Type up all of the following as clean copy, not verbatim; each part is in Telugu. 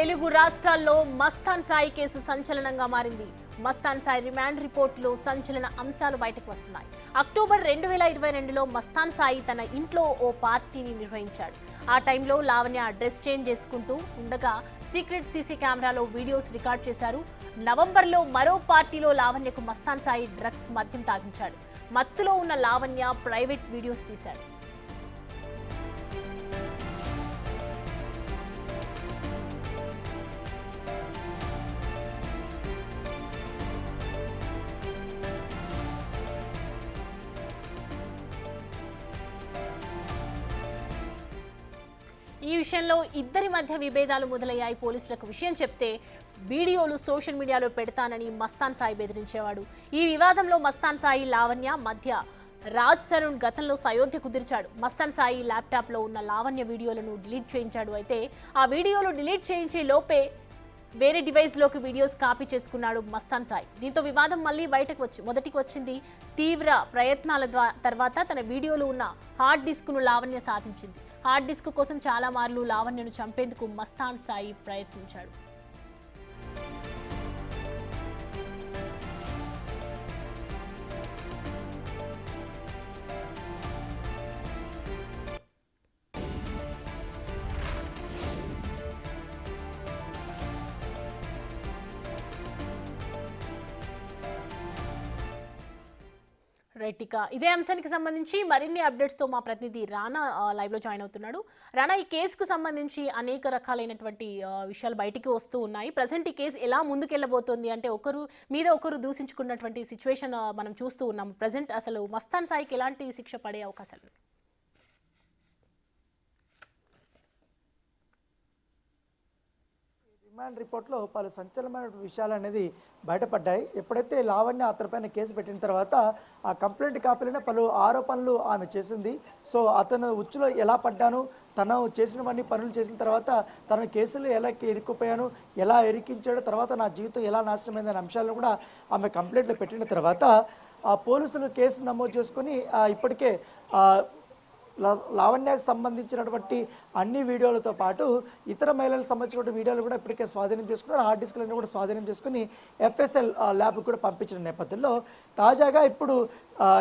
తెలుగు రాష్ట్రాల్లో మస్తాన్ సాయి కేసు సంచలనంగా మారింది. మస్తాన్ సాయి రిమాండ్ రిపోర్టులో సంచలన అంశాలు బయటకు వస్తున్నాయి. అక్టోబర్ 2022లో మస్తాన్ సాయి తన ఇంట్లో ఓ పార్టీని నిర్వహించాడు. ఆ టైంలో లావణ్య డ్రెస్ చేంజ్ చేసుకుంటూ ఉండగా సీక్రెట్ సీసీ కెమెరాలో వీడియోస్ రికార్డ్ చేశారు. నవంబర్లో మరో పార్టీలో లావణ్యకు మస్తాన్ సాయి డ్రగ్స్ మద్యం తాగించాడు. మత్తులో ఉన్న లావణ్య ప్రైవేట్ వీడియోస్ తీశాడు. ఈ విషయంలో ఇద్దరి మధ్య విభేదాలు మొదలయ్యాయి. పోలీసులకు విషయం చెప్తే వీడియోలు సోషల్ మీడియాలో పెడతానని మస్తాన్ సాయి బెదిరించేవాడు. ఈ వివాదంలో మస్తాన్ సాయి లావణ్య మధ్య రాజ్ తరుణ్ గతంలో సయోధ్య కుదిర్చాడు. మస్తాన్ సాయి ల్యాప్టాప్లో ఉన్న లావణ్య వీడియోలను డిలీట్ చేయించాడు. అయితే ఆ వీడియోలు డిలీట్ చేయించే లోపే వేరే డివైస్లోకి వీడియోస్ కాపీ చేసుకున్నాడు మస్తాన్ సాయి. దీంతో వివాదం మళ్ళీ మొదటికి వచ్చింది. తీవ్ర ప్రయత్నాల తర్వాత తన వీడియోలు ఉన్న హార్డ్ డిస్క్ను లావణ్య సాధించింది. హార్డ్ డిస్క్ కోసం చాలా మార్లు లావణ్యను చంపేందుకు మస్తాన్ సాయి ప్రయత్నించాడు. రైట్, ఇక ఇదే అంశానికి సంబంధించి మరిన్ని అప్డేట్స్తో మా ప్రతినిధి రానా లైవ్లో జాయిన్ అవుతున్నాడు. రానా, ఈ కేసుకు సంబంధించి అనేక రకాలైనటువంటి విషయాలు బయటికి వస్తూ ఉన్నాయి. ప్రజెంట్ ఈ కేసు ఎలా ముందుకెళ్ళబోతోంది అంటే ఒకరు మీద ఒకరు దూషించుకున్నటువంటి సిచ్యువేషన్ మనం చూస్తూ ఉన్నాం. ప్రజెంట్ అసలు మస్తాన్ సాయికి ఎలాంటి శిక్ష పడే అవకాశాలు? రిమాండ్ రిపోర్ట్లో పలు సంచలనమైన విషయాలు అనేది బయటపడ్డాయి. ఎప్పుడైతే లావణ్య అతనిపైన కేసు పెట్టిన తర్వాత ఆ కంప్లైంట్ కాపీలోనే పలు ఆరోపణలు ఆమె చేసింది. సో అతను ఉచ్చులో ఎలా పడ్డాను, తను చేసినవన్నీ పనులు చేసిన తర్వాత తన కేసులు ఎలా ఇరుక్కుపోయాను, ఎలా ఇరికించాడు, తర్వాత నా జీవితం ఎలా నాశనమైందనే అంశాలను కూడా ఆమె కంప్లైంట్లో పెట్టిన తర్వాత ఆ పోలీసులు కేసు నమోదు చేసుకొని ఇప్పటికే లావణ్యకు సంబంధించినటువంటి అన్ని వీడియోలతో పాటు ఇతర మహిళలకు సంబంధించిన వీడియోలు కూడా ఇప్పటికే స్వాధీనం చేసుకున్నారు. హార్డ్ డిస్క్లను కూడా స్వాధీనం చేసుకుని FSL ల్యాబ్కు కూడా పంపించిన నేపథ్యంలో తాజాగా ఇప్పుడు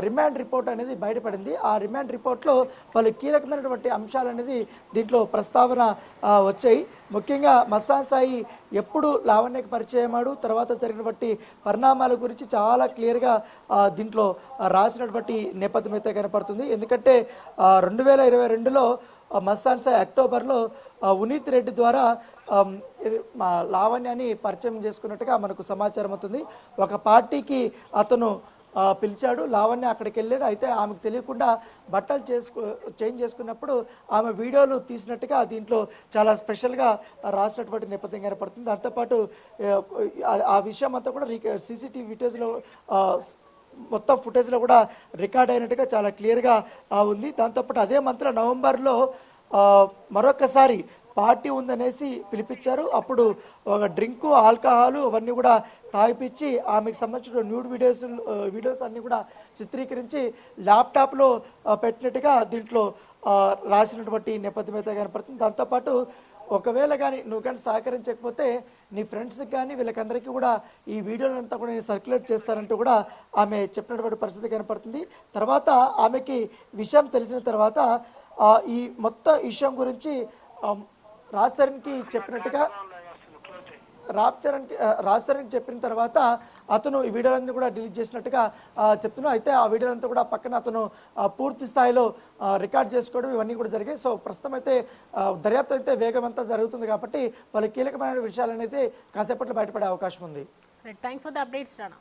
రిమాండ్ రిపోర్ట్ అనేది బయటపడింది. ఆ రిమాండ్ రిపోర్ట్లో పలు కీలకమైనటువంటి అంశాలు అనేది దీంట్లో ప్రస్తావన వచ్చాయి. ముఖ్యంగా మస్తాన్ సాయి ఎప్పుడు లావణ్యకు పరిచయమాడు, తర్వాత జరిగినటువంటి పరిణామాల గురించి చాలా క్లియర్గా దీంట్లో రాసినటువంటి నేపథ్యం అయితే కనపడుతుంది. ఎందుకంటే 2022లో మస్తాన్ సాయి అక్టోబర్లో ఉనీత్ రెడ్డి ద్వారా లావణ్యాన్ని పరిచయం చేసుకున్నట్టుగా మనకు సమాచారం అవుతుంది. ఒక పార్టీకి అతను పిలిచాడు, లావణ్య అక్కడికి వెళ్ళాడు. అయితే ఆమెకు తెలియకుండా బట్టలు చేంజ్ చేసుకున్నప్పుడు ఆమె వీడియోలు తీసినట్టుగా దీంట్లో చాలా స్పెషల్గా రాసినటువంటి నేపథ్యం కనపడుతుంది. దాంతోపాటు ఆ విషయం అంతా కూడా CCTV ఫుటేజ్లో మొత్తం ఫుటేజ్లో కూడా రికార్డ్ అయినట్టుగా చాలా క్లియర్గా ఉంది. దాంతోపాటు అదే మంత్రం నవంబర్లో మరొకసారి పార్టీ ఉందనేసి పిలిపించారు. అప్పుడు ఒక డ్రింకు, ఆల్కహాలు అవన్నీ కూడా తాగిపించి ఆమెకు సంబంధించిన న్యూడ్ వీడియోస్ అన్నీ కూడా చిత్రీకరించి ల్యాప్టాప్లో పెట్టినట్టుగా దీంట్లో రాసినటువంటి నేపథ్యం అయితే కనపడుతుంది. దాంతోపాటు ఒకవేళ కానీ నువ్వు కానీ సహకరించకపోతే నీ ఫ్రెండ్స్కి కానీ వీళ్ళకందరికీ కూడా ఈ వీడియోలంతా కూడా నేను సర్క్యులేట్ చేస్తానంటూ కూడా ఆమె చెప్పినటువంటి పరిస్థితి కనపడుతుంది. తర్వాత ఆమెకి విషయం తెలిసిన తర్వాత ఈ మొత్తం విషయం గురించి రాజ్ తరుణ్కి చెప్పినట్టుగా రాజ్ తరుణ్కి చెప్పిన తర్వాత అతను ఈ వీడియోలన్నీ కూడా డిలీట్ చేసినట్టుగా చెప్తున్నాడు. అయితే ఆ వీడియోలంతా కూడా పక్కన అతను పూర్తి స్థాయిలో రికార్డ్ చేసుకోవడం ఇవన్నీ కూడా జరిగాయి. సో ప్రస్తుతం అయితే దర్యాప్తు అయితే వేగమంతా జరుగుతుంది కాబట్టి వాళ్ళ కీలకమైన విషయాలు అనేది కాసేపట్లో బయటపడే అవకాశం ఉంది. Thanks for the updates Rana.